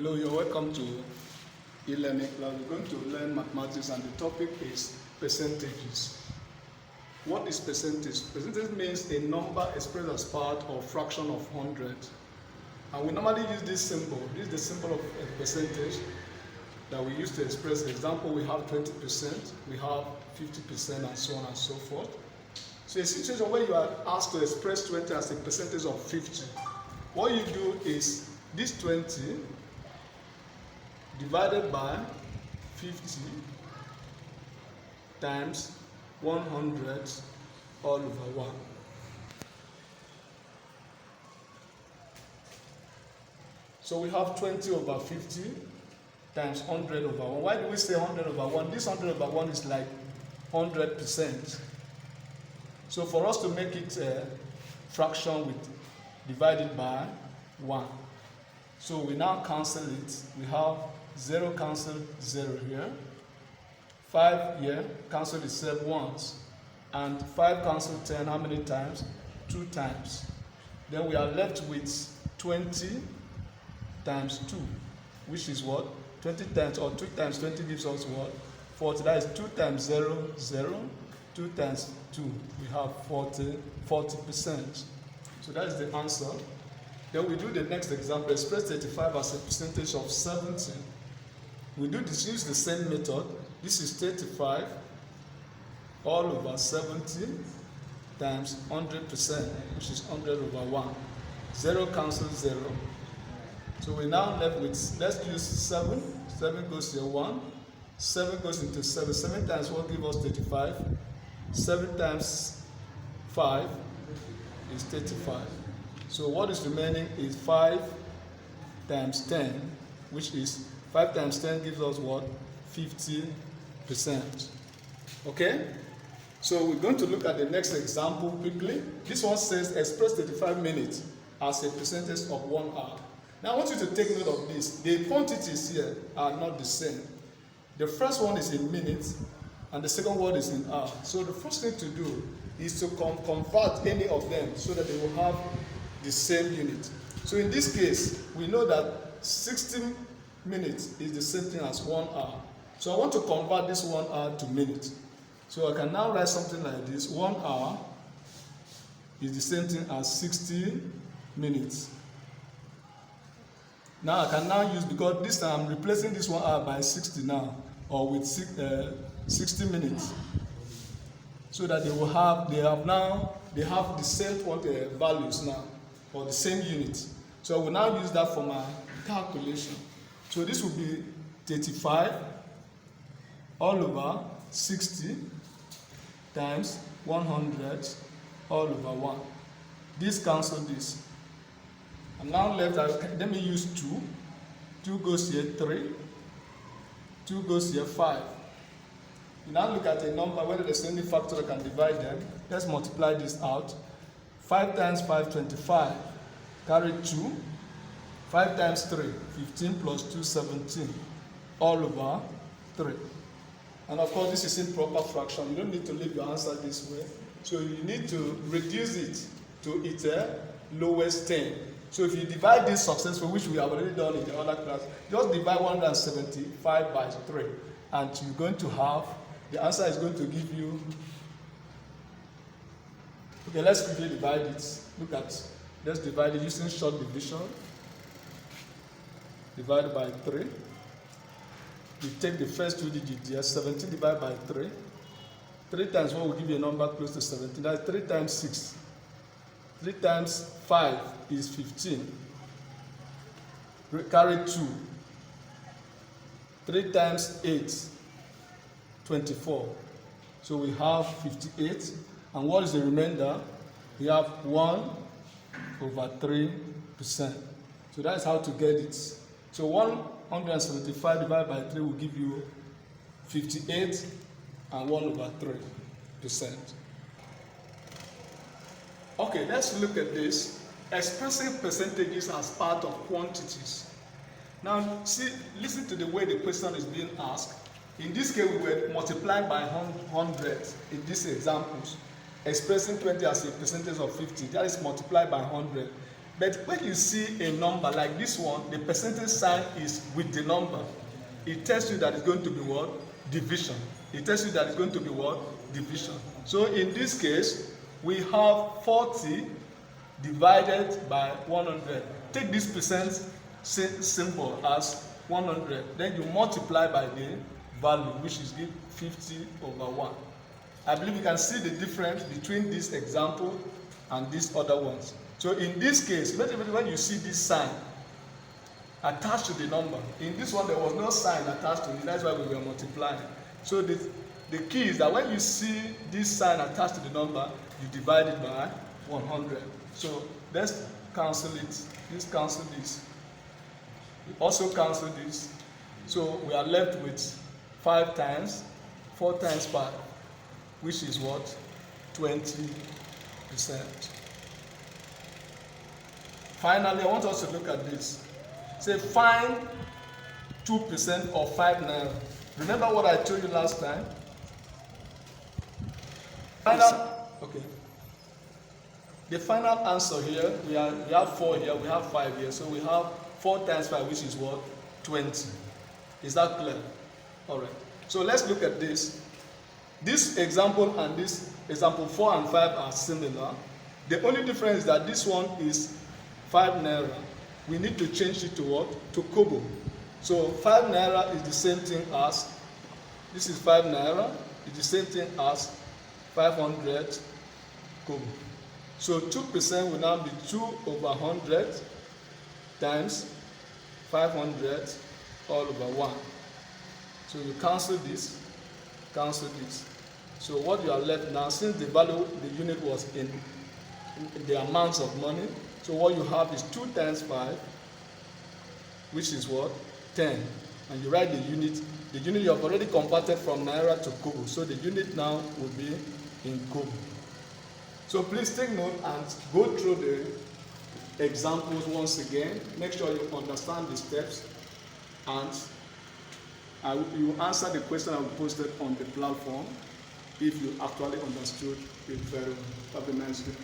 Hello, you're welcome to e-learning class. We're going to learn mathematics and the topic is percentages. What is percentage? Percentage means a number expressed as part or fraction of 100. And we normally use this symbol. This is the symbol of a percentage that we use to express. For example, we have 20%, we have 50%, and so on and so forth. So a situation where you are asked to express 20 as a percentage of 50, what you do is this 20 divided by 50 times 100 all over 1. So we have 20 over 50 times 100 over 1. Why do we say 100 over 1? This 100 over 1 is like 100%. So for us to make it a fraction with divided by 1. So we now cancel it. We have 0 cancel 0 here. 5 here, cancel itself once. And 5 cancel 10, how many times? 2 times. Then we are left with 20 times 2, which is what? 20 times, or 2 times 20 gives us what? 40. That is 2 times 0, 0. 2 times 2, we have 40%. So that is the answer. Then we do the next example. Express 35 as a percentage of 70. We do this, use the same method. This is 35 all over 70 times 100%, which is 100 over 1. 0 cancels 0. So we now left with, let's use 7. 7 goes here 1. 7 goes into 7. 7 times 1 gives us 35. 7 times 5 is 35. So what is remaining is 5 times 10, which is 5 times 10 gives us what? 50%. Okay? So we're going to look at the next example quickly. This one says express 35 minutes as a percentage of 1 hour. Now I want you to take note of this. The quantities here are not the same. The first one is in minutes, and the second one is in hours. So the first thing to do is to convert any of them so that they will have the same unit. So in this case, we know that 60 minutes is the same thing as 1 hour. So I want to convert this 1 hour to minutes. So I can now write something like this. 1 hour is the same thing as 60 minutes. Now I can now use, because this time I'm replacing this 1 hour by 60 now, or with 60 minutes, so that they have the same values now, or the same unit. So I will now use that for my calculation. So this will be 35 all over 60 times 100 all over 1. This cancel this. I'm now left, let me use 2. 2 goes here 3. 2 goes here 5. You now look at a number, whether there's any factor that can divide them. Let's multiply this out. 5 times 5, 25. Carry 2. 5 times 3, 15 plus 2, 17. All over 3. And of course, this is improper fraction. You don't need to leave your answer this way. So you need to reduce it to its lowest 10. So if you divide this successfully, which we have already done in the other class, just divide 175 by 3. And you're going to have, the answer is going to give you, okay, let's quickly divide it. Look at, let's divide it using short division. Divided by 3. You take the first 2 digits here, 17 divided by 3. 3 times 1 will give you a number close to 17. That's 3 times 6. 3 times 5 is 15. Carry 2. 3 times 8, 24. So we have 58. And what is the remainder? We have 1 over 3%. So that's how to get it. So 175 divided by 3 will give you 58 and 1 over 3%. Okay, let's look at this. Expressing percentages as part of quantities. Now, see, listen to the way the question is being asked. In this case, we were multiplying by 100 in these examples. Expressing 20 as a percentage of 50, that is multiplied by 100. But when you see a number like this one, the percentage sign is with the number. It tells you that it's going to be what? Division. It tells you that it's going to be what? Division. So in this case, we have 40 divided by 100. Take this percent symbol as 100. Then you multiply by the value, which is 50/1. I believe you can see the difference between this example and these other ones. So in this case, when you see this sign attached to the number, in this one there was no sign attached to it, that's why we were multiplying. So the key is that when you see this sign attached to the number, you divide it by 100. So let's cancel it. Let's cancel this. We also cancel this. So we are left with 5 times 4 times 5, which is what? 20%. Finally, I want us to look at this. Say find 2% of 5 naira. Remember what I told you last time? Okay. The final answer here, we have 4 here, we have 5 here. So we have 4 times 5, which is what? 20. Is that clear? All right. So let's look at this. This example and this example 4 and 5 are similar. The only difference is that this one is 5 naira. We need to change it to what? To kobo. So 5 naira is the same thing as, this is 5 naira, it's the same thing as 500 kobo. So 2% will now be 2/100 times 500 all over 1. So you cancel this, cancel this. So what you are left now, since the value, the unit was in the amounts of money, so what you have is 2 times 5, which is what? 10. And you write the unit. The unit you have already converted from naira to kobo. So the unit now will be in kobo. So please take note and go through the examples once again. Make sure you understand the steps, and you answer the question I posted on the platform if you actually understood it very well. Have a nice day.